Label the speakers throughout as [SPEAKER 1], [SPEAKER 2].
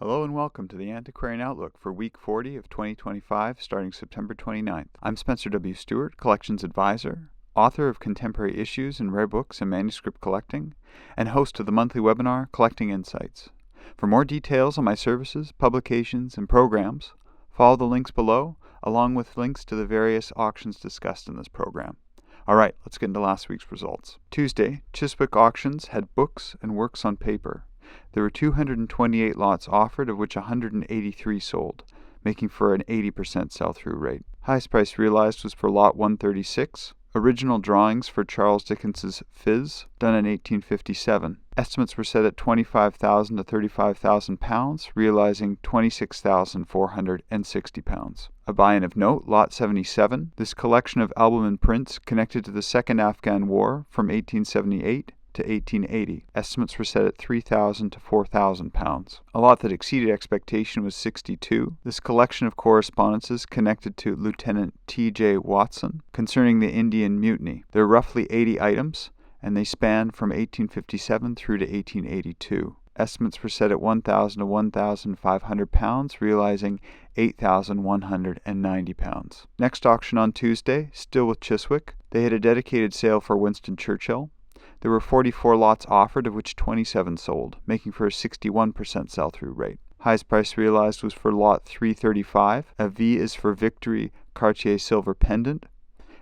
[SPEAKER 1] Hello and welcome to the Antiquarian Outlook for week 40 of 2025, starting September 29th. I'm Spencer W. Stuart, Collections Advisor, author of Contemporary Issues in Rare Books and Manuscript Collecting, and host of the monthly webinar, Collecting Insights. For more details on my services, publications, and programs, follow the links below, along with links to the various auctions discussed in this program. Alright, let's get into last week's results. Tuesday, Chiswick Auctions had books and works on paper. There were 228 lots offered, of which 183 sold, making for an 80% sell-through rate. Highest price realized was for lot 136, original drawings for Charles Dickens's Phiz, done in 1857. Estimates were set at £25,000 to £35,000, realizing £26,460. A buy-in of note, lot 77. This collection of album and prints connected to the Second Afghan War from 1878 to 1880. Estimates were set at £3,000 to £4,000. A lot that exceeded expectation was 62. This collection of correspondences connected to Lieutenant T.J. Watson concerning the Indian Mutiny. There are roughly 80 items, and they span from 1857 through to 1882. Estimates were set at £1,000 to £1,500, realizing £8,190. Next auction on Tuesday, still with Chiswick. They had a dedicated sale for Winston Churchill. There were 44 lots offered, of which 27 sold, making for a 61% sell-through rate. Highest price realized was for lot 335, a V is for Victory Cartier silver pendant.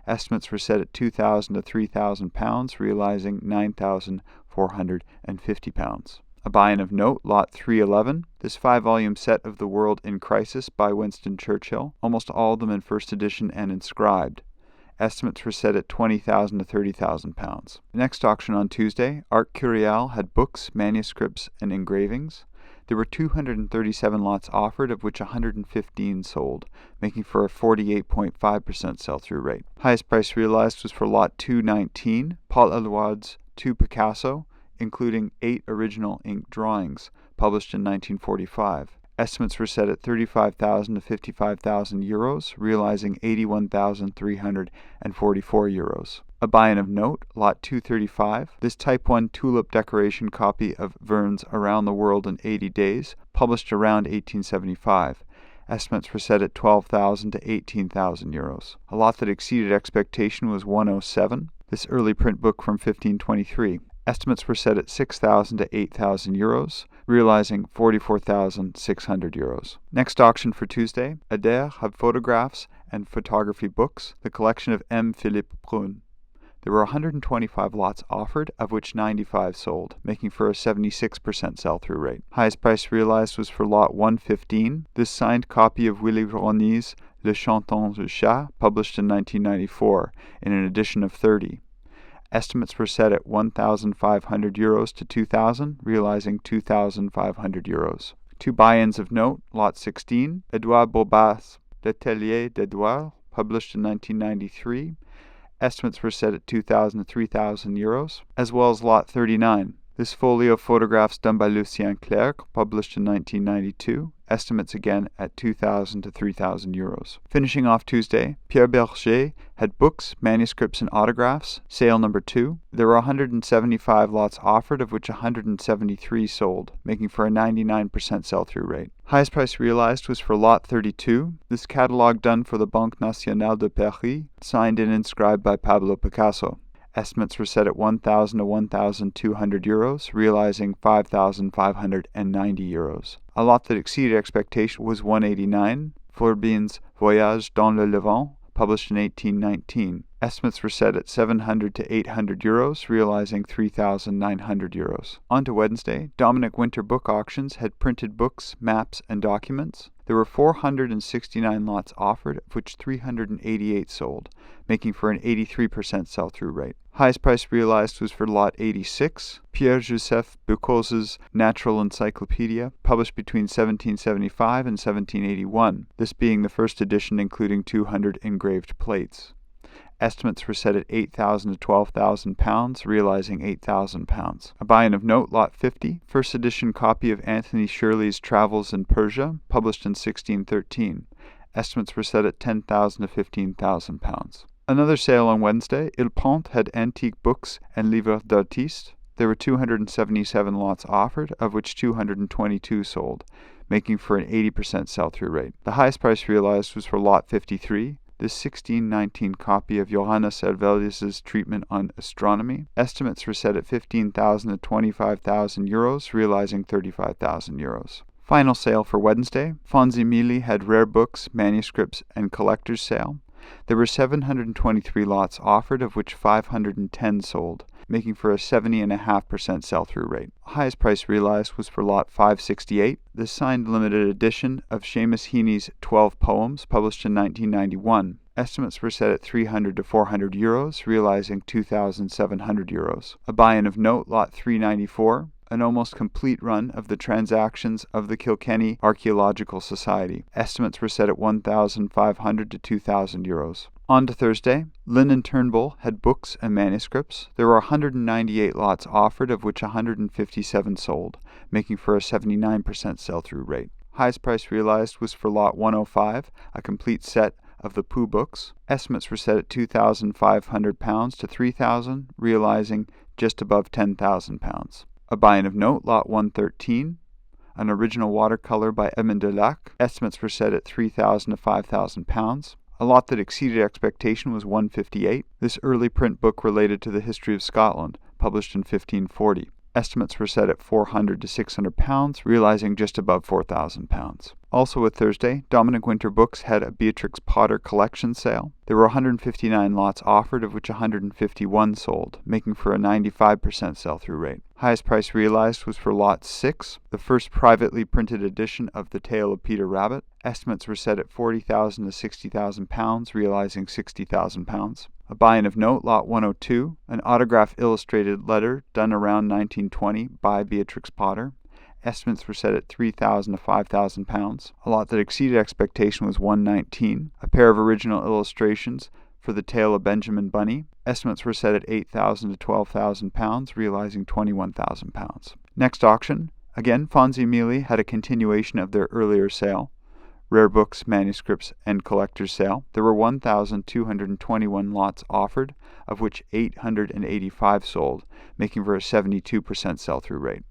[SPEAKER 1] Estimates were set at £2,000 to £3,000, realizing £9,450. A buy-in of note, lot 311. This 5-volume set of The World in Crisis by Winston Churchill, almost all of them in first edition and inscribed. Estimates were set at £20,000 to £30,000. Next auction on Tuesday, Art Curial had books, manuscripts, and engravings. There were 237 lots offered, of which 115 sold, making for a 48.5% sell-through rate. Highest price realized was for lot 219, Paul Eluard's 2 Picasso, including 8 original ink drawings, published in 1945. Estimates were set at €35,000 to €55,000, realizing €81,344. A buy-in of note, lot 235. This Type 1 tulip decoration copy of Verne's Around the World in 80 Days, published around 1875. Estimates were set at €12,000 to €18,000. A lot that exceeded expectation was 107. This early print book from 1523. Estimates were set at €6,000 to €8,000, realizing €44,600. Next auction for Tuesday, Ader had photographs and photography books, the collection of M. Philippe Brun. There were 125 lots offered, of which 95 sold, making for a 76% sell-through rate. Highest price realized was for lot 115. This signed copy of Willy Ronny's Le Chanton du Chat, published in 1994, in an edition of 30. Estimates were set at €1,500 to €2,000, realizing €2,500. 2 buy-ins of note, lot 16, Edouard Bourbat's L'Atelier d'Edouard, published in 1993. Estimates were set at €2,000 to €3,000, as well as lot 39. This folio photographs done by Lucien Clerc, published in 1992. Estimates again at €2,000 to €3,000. Finishing off Tuesday, Pierre Berger had books, manuscripts, and autographs, sale number 2. There were 175 lots offered, of which 173 sold, making for a 99% sell-through rate. Highest price realized was for lot 32. This catalog done for the Banque Nationale de Paris, signed and inscribed by Pablo Picasso. Estimates were set at €1,000 to €1,200, realizing €5,590. A lot that exceeded expectation was 189, Fourbin's Voyage dans le Levant, published in 1819. Estimates were set at €700 to €800, realizing €3,900. On to Wednesday, Dominic Winter Book Auctions had printed books, maps, and documents. There were 469 lots offered, of which 388 sold, making for an 83% sell-through rate. Highest price realized was for lot 86, Pierre-Joseph Bucos's Natural Encyclopedia, published between 1775 and 1781, this being the first edition including 200 engraved plates. Estimates were set at £8,000 to £12,000, realizing £8,000. A buy-in of note, lot 50, first edition copy of Anthony Shirley's Travels in Persia, published in 1613. Estimates were set at £10,000 to £15,000. Another sale on Wednesday, Ponte had antique books and livres d'artistes. There were 277 lots offered, of which 222 sold, making for an 80% sell-through rate. The highest price realized was for lot 53, this 1619 copy of Johannes Helvelius's treatment on astronomy. Estimates were set at 15,000 to 25,000 euros, realizing 35,000 euros. Final sale for Wednesday. Fonzie Mili had rare books, manuscripts, and collector's sale. There were 723 lots offered, of which 510 sold, making for a 70.5% sell-through rate. Highest price realized was for lot 568, the signed limited edition of Seamus Heaney's 12 poems, published in 1991. Estimates were set at 300 to 400 euros, realizing 2,700 euros. A buy-in of note, lot 394, an almost complete run of the Transactions of the Kilkenny Archaeological Society. Estimates were set at 1,500 to 2,000 euros. On to Thursday. Lynn and Turnbull had books and manuscripts. There were 198 lots offered, of which 157 sold, making for a 79% sell-through rate. Highest price realized was for lot 105, a complete set of the Pooh books. Estimates were set at £2,500 to £3,000, realizing just above £10,000. A buy-in of note, lot 113, an original watercolor by Edmond Dulac. Estimates were set at £3,000 to £5,000. A lot that exceeded expectation was 158. This early print book related to the history of Scotland, published in 1540. Estimates were set at £400 to £600, realizing just above £4,000. Also with Thursday, Dominic Winter Books had a Beatrix Potter collection sale. There were 159 lots offered, of which 151 sold, making for a 95% sell-through rate. Highest price realized was for lot 6, the first privately printed edition of The Tale of Peter Rabbit. Estimates were set at £40,000 to £60,000, realizing £60,000. A buy-in of note, lot 102, an autograph illustrated letter done around 1920 by Beatrix Potter. Estimates were set at £3,000 to £5,000. A lot that exceeded expectation was 119, a pair of original illustrations for The Tale of Benjamin Bunny. Estimates were set at £8,000 to £12,000, realizing £21,000. Next auction. Again, Fonzie Mili had a continuation of their earlier sale. Rare books, manuscripts, and collector's sale. There were 1,221 lots offered, of which 885 sold, making for a 72% sell-through rate.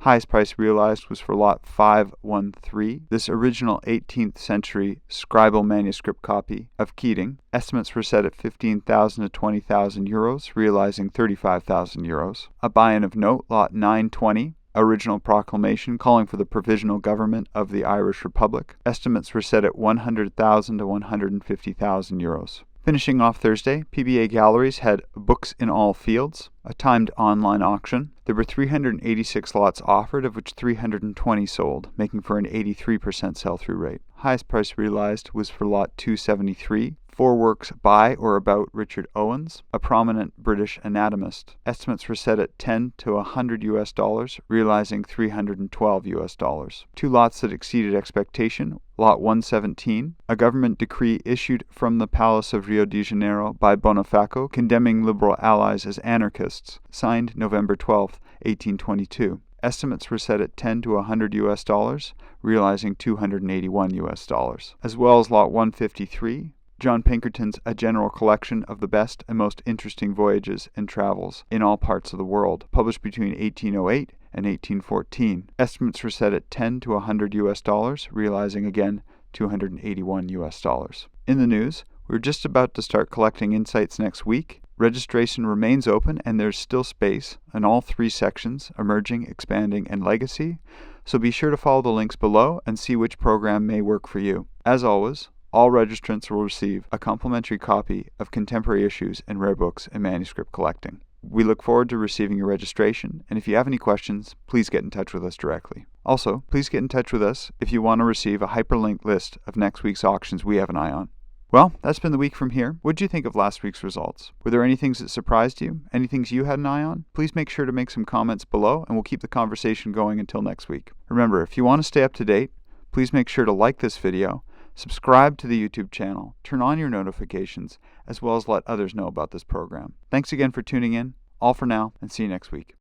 [SPEAKER 1] Highest price realized was for lot 513, this original 18th century scribal manuscript copy of Keating. Estimates were set at 15,000 to 20,000 euros, realizing 35,000 euros. A buy-in of note, lot 920, original proclamation calling for the provisional government of the Irish Republic. Estimates were set at 100,000 to 150,000 euros. Finishing off Thursday, PBA Galleries had Books in All Fields, a timed online auction. There were 386 lots offered, of which 320 sold, making for an 83% sell-through rate. Highest price realized was for lot 273, 4 works by or about Richard Owens, a prominent British anatomist. Estimates were set at 10 to 100 US dollars, realizing 312 US dollars. 2 lots that exceeded expectation. Lot 117, a government decree issued from the Palace of Rio de Janeiro by Bonifaco condemning liberal allies as anarchists, signed November 12, 1822. Estimates were set at 10 to 100 US dollars, realizing 281 US dollars. As well as Lot 153, John Pinkerton's A General Collection of the Best and Most Interesting Voyages and Travels in All Parts of the World, published between 1808 and 1814. Estimates were set at 10 to 100 US dollars, realizing again 281 US dollars. In the news, we're just about to start collecting insights next week. Registration remains open and there's still space in all 3 sections, Emerging, Expanding, and Legacy, so be sure to follow the links below and see which program may work for you. As always, all registrants will receive a complimentary copy of Contemporary Issues and Rare Books and Manuscript Collecting. We look forward to receiving your registration, and if you have any questions, please get in touch with us directly. Also, please get in touch with us if you want to receive a hyperlinked list of next week's auctions we have an eye on. Well, that's been the week from here. What did you think of last week's results? Were there any things that surprised you? Any things you had an eye on? Please make sure to make some comments below, and we'll keep the conversation going until next week. Remember, if you want to stay up to date, please make sure to like this video, subscribe to the YouTube channel, turn on your notifications, as well as let others know about this program. Thanks again for tuning in. All for now, and see you next week.